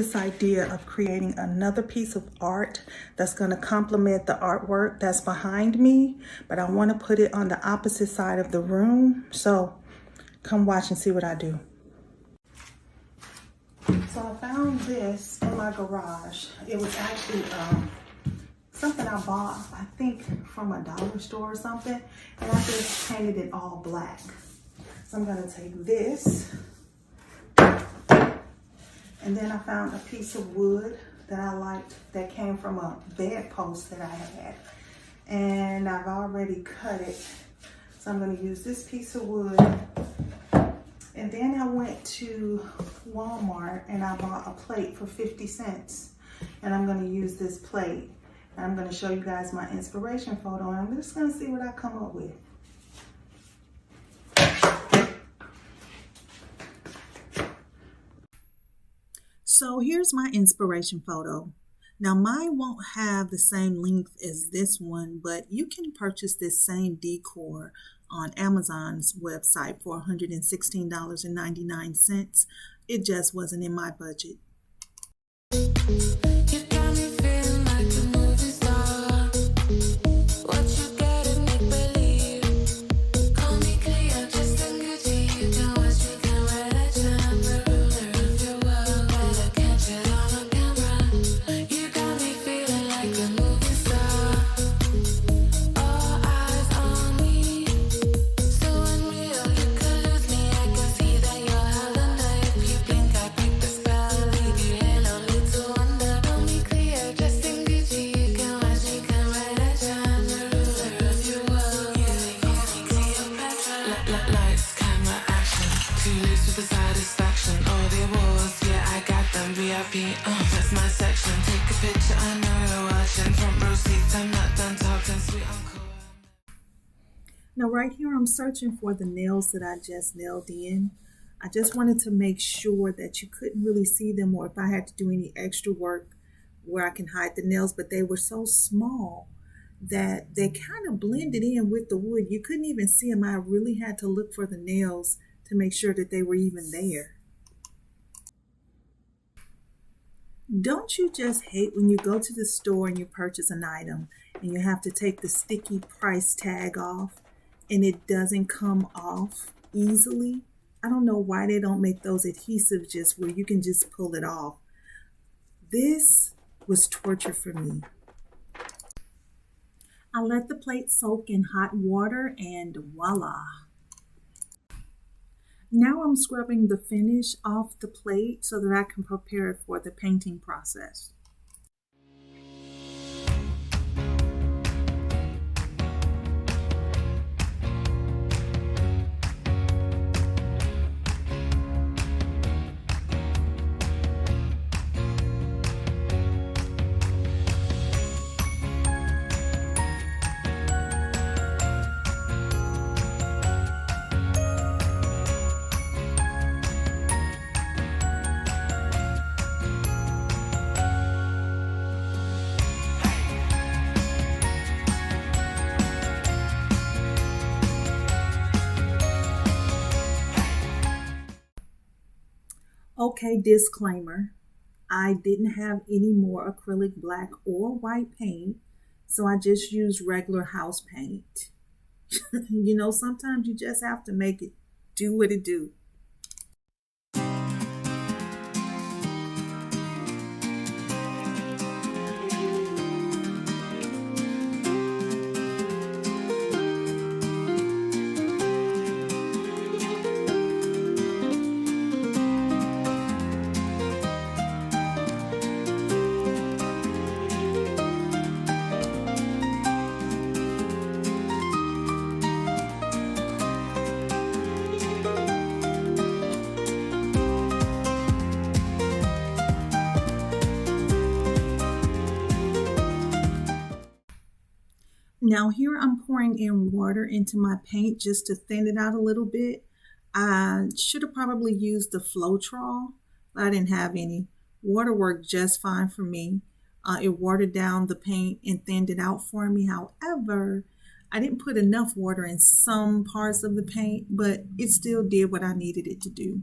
this idea of creating another piece of art that's going to complement the artwork that's behind me, but I want to put it on the opposite side of the room. So come watch and see what I do. So I found this in my garage. It was actually something I bought, I think, from a dollar store or something, and I just painted it all black. So I'm gonna take this, and then I found a piece of wood that I liked that came from a bedpost that I had, and I've already cut it. So I'm gonna use this piece of wood. And then I went to Walmart and I bought a plate for 50 cents. And I'm gonna use this plate. And I'm gonna show you guys my inspiration photo, and I'm just gonna see what I come up with. So here's my inspiration photo. Now mine won't have the same length as this one, but you can purchase this same decor on Amazon's website for $116.99. It just wasn't in my budget. That's my section. Take a picture, I know you're watching. Front row seats, I'm not done talking. Sweet uncle. Now right here, I'm searching for the nails that I just nailed in. I just wanted to make sure that you couldn't really see them, or if I had to do any extra work where I can hide the nails, but they were so small that they kind of blended in with the wood. You couldn't even see them. I really had to look for the nails to make sure that they were even there. Don't you just hate when you go to the store and you purchase an item and you have to take the sticky price tag off and it doesn't come off easily? I don't know why they don't make those adhesives just where you can just pull it off. This was torture for me. I let the plate soak in hot water and voila. Now I'm scrubbing the finish off the plate so that I can prepare it for the painting process. Okay, disclaimer, I didn't have any more acrylic black or white paint, so I just used regular house paint. You know, sometimes you just have to make it do what it do. Now here I'm pouring in water into my paint just to thin it out a little bit. I should have probably used the Floetrol, but I didn't have any. Water worked just fine for me. It watered down the paint and thinned it out for me. However, I didn't put enough water in some parts of the paint, but it still did what I needed it to do.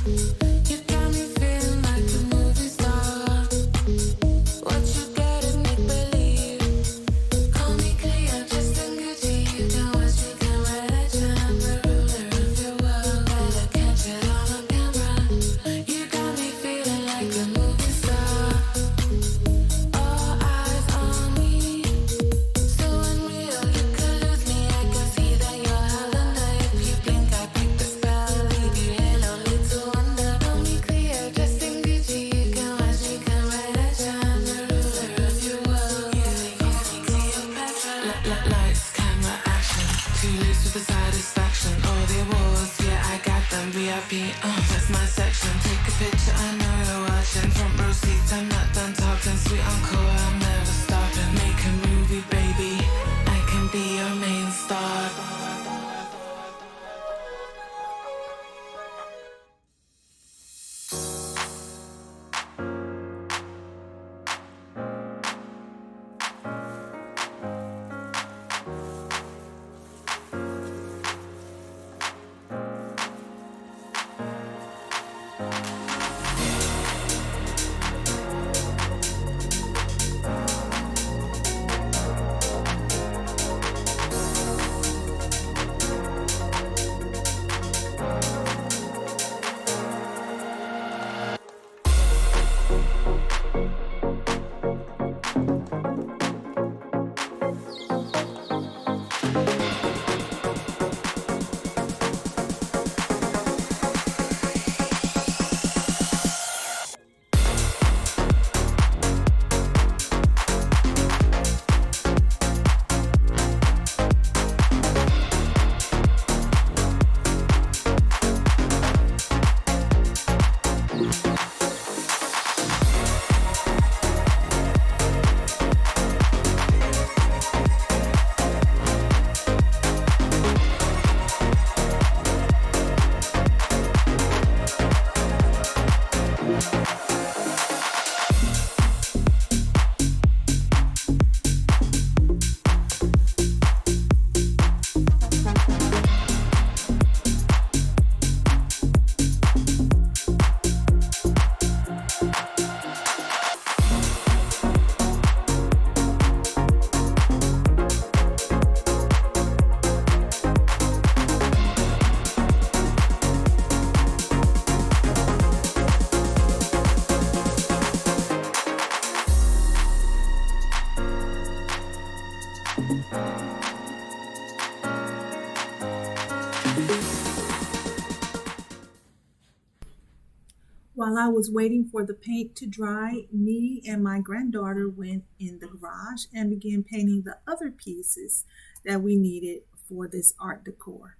You got me feeling like a movie star. What you got is make believe. Call me Cleo, just a Gucci. You can watch me come right at you. I'm the ruler of your world. Better catch it on camera. You got me feeling like a movie star. All eyes on me. So unreal, you could lose me. I can see that you're Highlander. If you blink, I break the spell. Leave you here lonely to wonder. Call me Cleo, dressed in Gucci. You can watch me come right at you. I'm the ruler of your world. You may call me Cleopatra. Lights, camera, action. Too loose with the satisfaction. All the awards, yeah, I got them. VIP, that's my section. Take a picture, I know you're watching. Front row seats, I'm not done talking. Sweet uncle, I'm never stopping. Make a movie, baby. I can be your main star. While I was waiting for the paint to dry, me and my granddaughter went in the garage and began painting the other pieces that we needed for this art decor.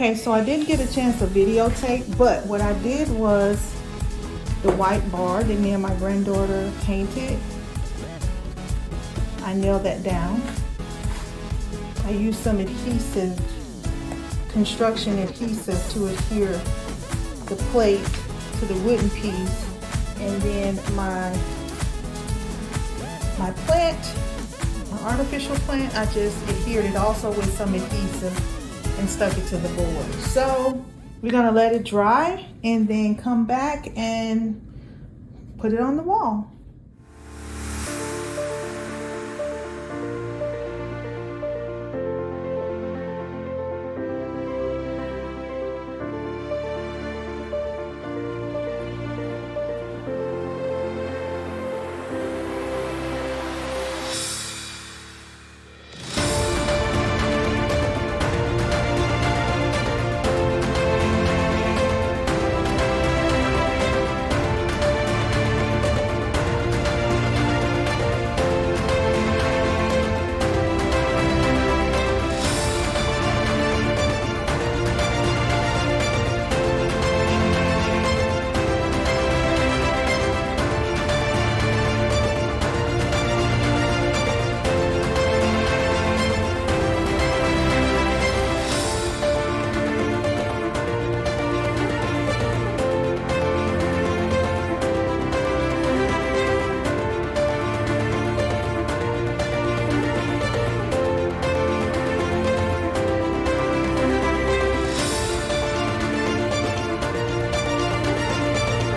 Okay, so I didn't get a chance to videotape, but what I did was the white bar that me and my granddaughter painted. I nailed that down. I used some adhesive, construction adhesive, to adhere the plate to the wooden piece. And then my plant, my artificial plant, I just adhered it also with some adhesive and stuck it to the board. So we're gonna let it dry and then come back and put it on the wall.